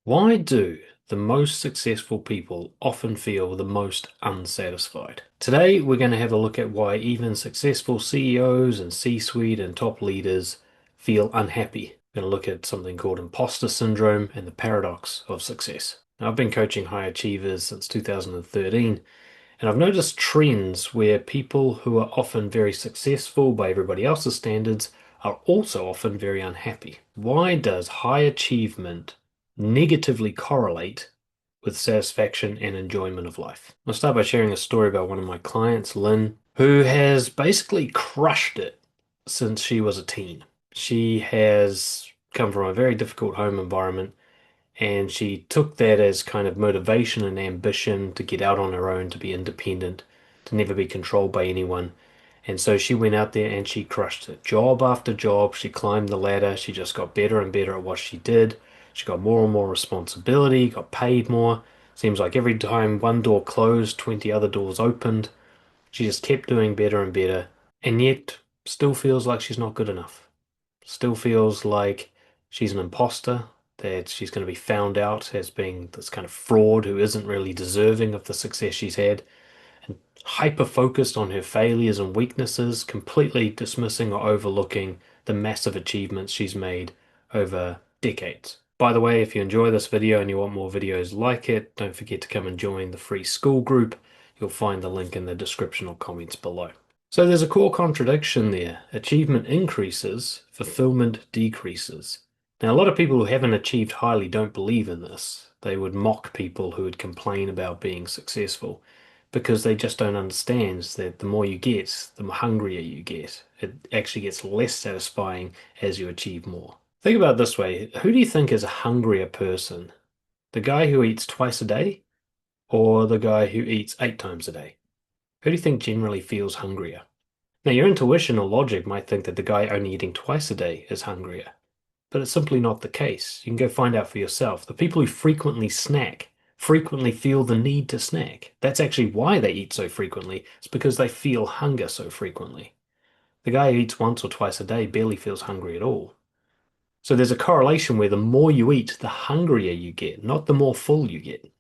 Why do the most successful people often feel the most unsatisfied? Today, we're going to have a look at why even successful CEOs and C-suite and top leaders feel unhappy. We're going to look at something called imposter syndrome and the paradox of success. Now, I've been coaching high achievers since 2013, and I've noticed trends where people who are often very successful by everybody else's standards are also often very unhappy. Why does high achievement negatively correlate with satisfaction and enjoyment of life? I'll start by sharing a story about one of my clients, Lynn, who has basically crushed it since she was a teen. She has come from a very difficult home environment, and she took that as kind of motivation and ambition to get out on her own, to be independent, to never be controlled by anyone. And so she went out there and she crushed it. Job after job, she climbed the ladder. She just got better and better at what she did. She got more and more responsibility, got paid more. Seems like every time one door closed, 20 other doors opened. She just kept doing better and better. And yet, still feels like she's not good enough. Still feels like she's an imposter, that she's going to be found out as being this kind of fraud who isn't really deserving of the success she's had, and hyper focused on her failures and weaknesses, completely dismissing or overlooking the massive achievements she's made over decades. By the way, if you enjoy this video and you want more videos like it, don't forget to come and join the free school group. You'll find the link in the description or comments below. So there's a core contradiction there. Achievement increases, fulfillment decreases. Now, a lot of people who haven't achieved highly don't believe in this. They would mock people who would complain about being successful because they just don't understand that the more you get, the hungrier you get. It actually gets less satisfying as you achieve more. Think about it this way. Who do you think is a hungrier person? The guy who eats twice a day or the guy who eats 8 times a day? Who do you think generally feels hungrier? Now, your intuition or logic might think that the guy only eating twice a day is hungrier, but it's simply not the case. You can go find out for yourself. The people who frequently snack frequently feel the need to snack. That's actually why they eat so frequently. It's because they feel hunger so frequently. The guy who eats once or twice a day barely feels hungry at all. So there's a correlation where the more you eat, the hungrier you get, not the more full you get.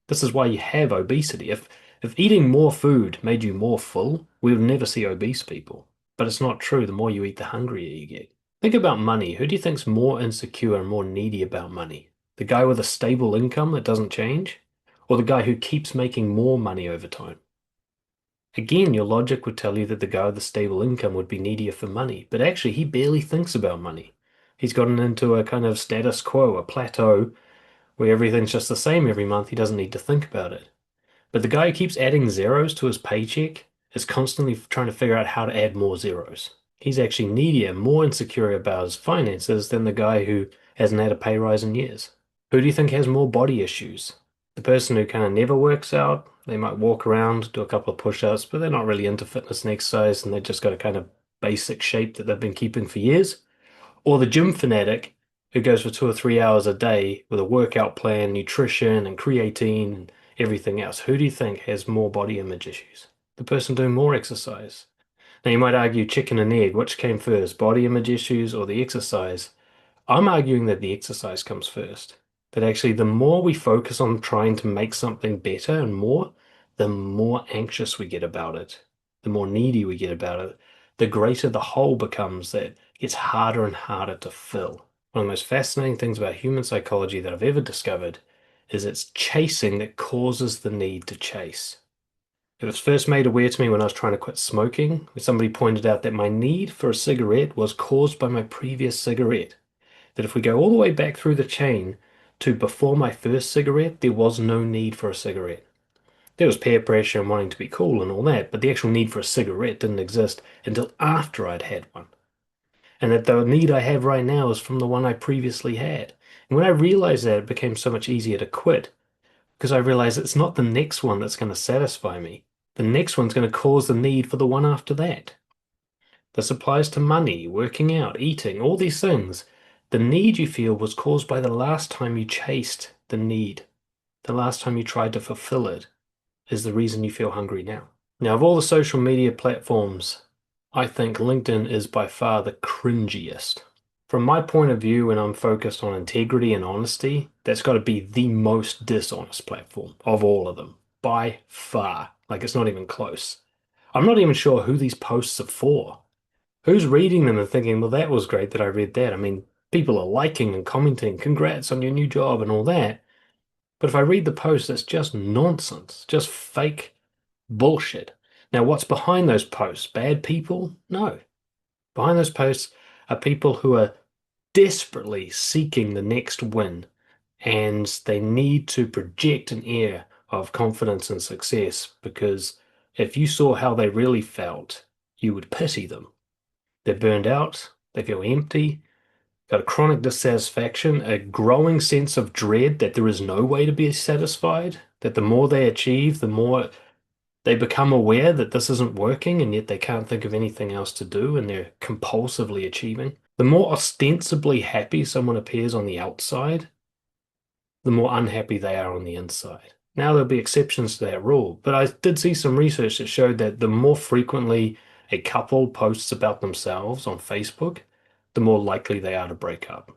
This is why you have obesity. If eating more food made you more full, we would never see obese people. But it's not true. The more you eat, the hungrier you get. Think about money. Who do you think's more insecure and more needy about money? The guy with a stable income that doesn't change? Or the guy who keeps making more money over time? Again, your logic would tell you that the guy with the stable income would be needier for money, but actually he barely thinks about money. He's gotten into a kind of status quo, a plateau, where everything's just the same every month. He doesn't need to think about it. But the guy who keeps adding zeros to his paycheck is constantly trying to figure out how to add more zeros. He's actually needier, more insecure about his finances than the guy who hasn't had a pay rise in years. Who do you think has more body issues? The person who kind of never works out, they might walk around, do a couple of push-ups, but they're not really into fitness and exercise, and they've just got a kind of basic shape that they've been keeping for years. Or the gym fanatic who goes for 2 or 3 hours a day with a workout plan, nutrition, and creatine, and everything else. Who do you think has more body image issues? The person doing more exercise. Now, you might argue chicken and egg, which came first, body image issues or the exercise? I'm arguing that the exercise comes first. That actually, the more we focus on trying to make something better and more, the more anxious we get about it, the more needy we get about it, the greater the hole becomes that gets harder and harder to fill. One of the most fascinating things about human psychology that I've ever discovered is it's chasing that causes the need to chase. It was first made aware to me when I was trying to quit smoking, when somebody pointed out that my need for a cigarette was caused by my previous cigarette. That if we go all the way back through the chain to before my first cigarette, there was no need for a cigarette. There was peer pressure and wanting to be cool and all that, but the actual need for a cigarette didn't exist until after I'd had one. And that the need I have right now is from the one I previously had. And when I realized that, it became so much easier to quit because I realized it's not the next one that's going to satisfy me. The next one's going to cause the need for the one after that. This applies to money, working out, eating, all these things. The need you feel was caused by the last time you chased the need. The last time you tried to fulfill it is the reason you feel hungry now. Now, of all the social media platforms, I think LinkedIn is by far the cringiest. From my point of view, when I'm focused on integrity and honesty, that's got to be the most dishonest platform of all of them by far. Like it's not even close. I'm not even sure who these posts are for. Who's reading them and thinking, well, that was great that I read that. I mean, people are liking and commenting, congrats on your new job and all that. But if I read the post, it's just nonsense, just fake bullshit. Now, what's behind those posts? Bad people? No. Behind those posts are people who are desperately seeking the next win, and they need to project an air of confidence and success because if you saw how they really felt, you would pity them. They're burned out, they feel empty, got a chronic dissatisfaction, a growing sense of dread that there is no way to be satisfied, that the more they achieve, the more they become aware that this isn't working, and yet they can't think of anything else to do, and they're compulsively achieving. The more ostensibly happy someone appears on the outside, the more unhappy they are on the inside. Now, there'll be exceptions to that rule, but I did see some research that showed that the more frequently a couple posts about themselves on Facebook, the more likely they are to break up.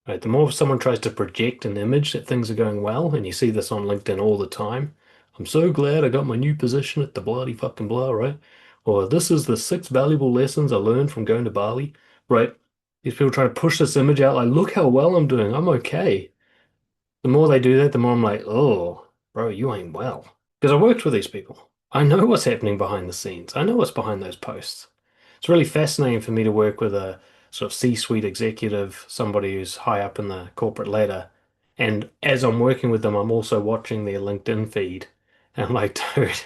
Right? The more someone tries to project an image that things are going well, and you see this on LinkedIn all the time. I'm so glad I got my new position at the bloody fucking blah, right? Or this is the 6 valuable lessons I learned from going to Bali, right? These people try to push this image out like, look how well I'm doing. I'm okay. The more they do that, the more I'm like, oh, bro, you ain't well. Because I worked with these people. I know what's happening behind the scenes. I know what's behind those posts. It's really fascinating for me to work with a sort of C-suite executive, somebody who's high up in the corporate ladder. And as I'm working with them, I'm also watching their LinkedIn feed. And I'm like, dude,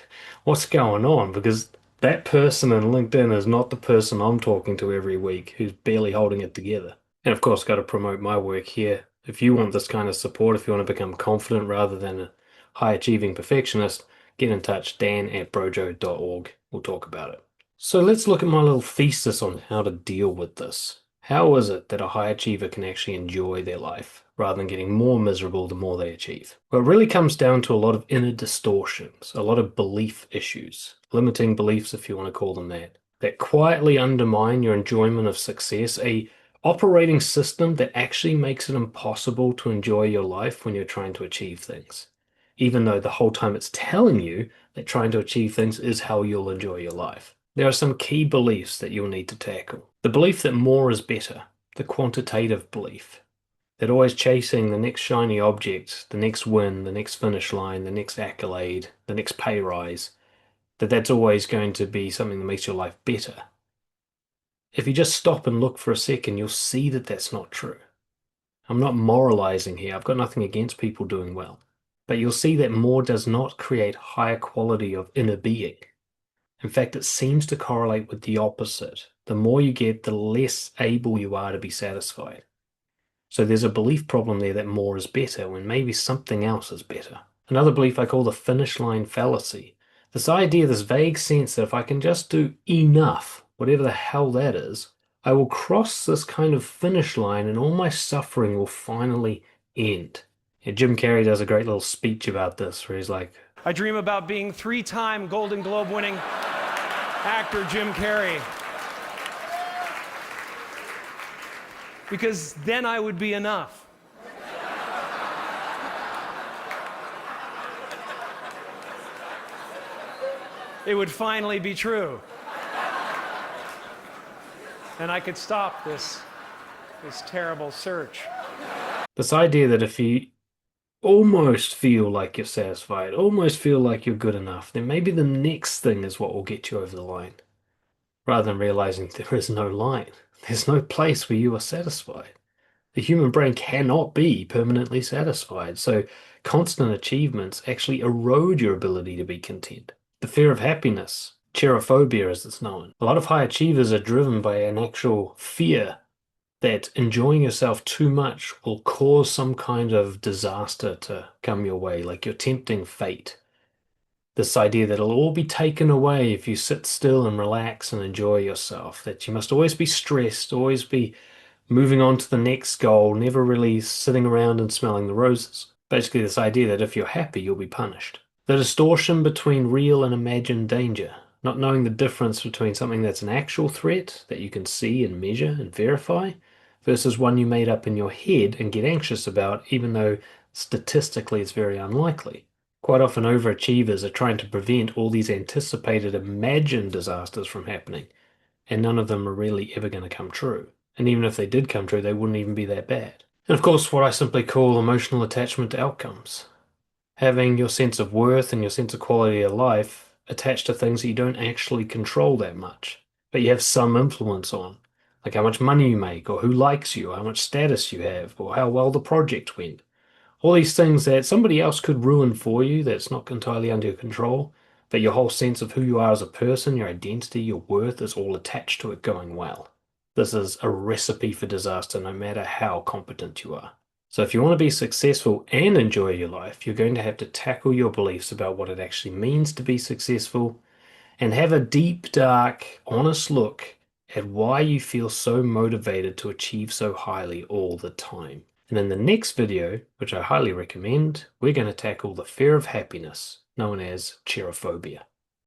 what's going on? Because that person in LinkedIn is not the person I'm talking to every week who's barely holding it together. And of course, got to promote my work here. If you want this kind of support, if you want to become confident rather than a high achieving perfectionist, get in touch, dan@brojo.org. We'll talk about it. So let's look at my little thesis on how to deal with this. How is it that a high achiever can actually enjoy their life rather than getting more miserable the more they achieve? Well, it really comes down to a lot of inner distortions, a lot of belief issues, limiting beliefs, if you want to call them that quietly undermine your enjoyment of success, a operating system that actually makes it impossible to enjoy your life when you're trying to achieve things, even though the whole time it's telling you that trying to achieve things is how you'll enjoy your life. There are some key beliefs that you'll need to tackle. The belief that more is better, the quantitative belief, that always chasing the next shiny object, the next win, the next finish line, the next accolade, the next pay rise, that's always going to be something that makes your life better. If you just stop and look for a second, you'll see that that's not true. I'm not moralizing here. I've got nothing against people doing well. But you'll see that more does not create higher quality of inner being. In fact, it seems to correlate with the opposite. The more you get, the less able you are to be satisfied. So there's a belief problem there that more is better when maybe something else is better. Another belief I call the finish line fallacy. This idea, this vague sense that if I can just do enough, whatever the hell that is, I will cross this kind of finish line and all my suffering will finally end. Yeah, Jim Carrey does a great little speech about this where he's like, I dream about being 3-time Golden Globe winning actor Jim Carrey. Because then I would be enough. It would finally be true. And I could stop this terrible search. This idea that if you almost feel like you're satisfied, almost feel like you're good enough, then maybe the next thing is what will get you over the line, rather than realizing there is no line. There's no place where you are satisfied. The human brain cannot be permanently satisfied, so constant achievements actually erode your ability to be content. The fear of happiness, cherophobia as it's known. A lot of high achievers are driven by an actual fear that enjoying yourself too much will cause some kind of disaster to come your way, like you're tempting fate. This idea that it'll all be taken away if you sit still and relax and enjoy yourself, that you must always be stressed, always be moving on to the next goal, never really sitting around and smelling the roses. Basically, this idea that if you're happy, you'll be punished. The distortion between real and imagined danger, not knowing the difference between something that's an actual threat that you can see and measure and verify versus one you made up in your head and get anxious about, even though statistically it's very unlikely. Quite often, overachievers are trying to prevent all these anticipated, imagined disasters from happening, and none of them are really ever going to come true. And even if they did come true, they wouldn't even be that bad. And of course, what I simply call emotional attachment to outcomes. Having your sense of worth and your sense of quality of life attached to things that you don't actually control that much, but you have some influence on, like how much money you make, or who likes you, or how much status you have, or how well the project went. All these things that somebody else could ruin for you that's not entirely under your control, but your whole sense of who you are as a person, your identity, your worth is all attached to it going well. This is a recipe for disaster no matter how competent you are. So if you want to be successful and enjoy your life, you're going to have to tackle your beliefs about what it actually means to be successful and have a deep, dark, honest look at why you feel so motivated to achieve so highly all the time. And in the next video, which I highly recommend, we're going to tackle the fear of happiness, known as cheerophobia.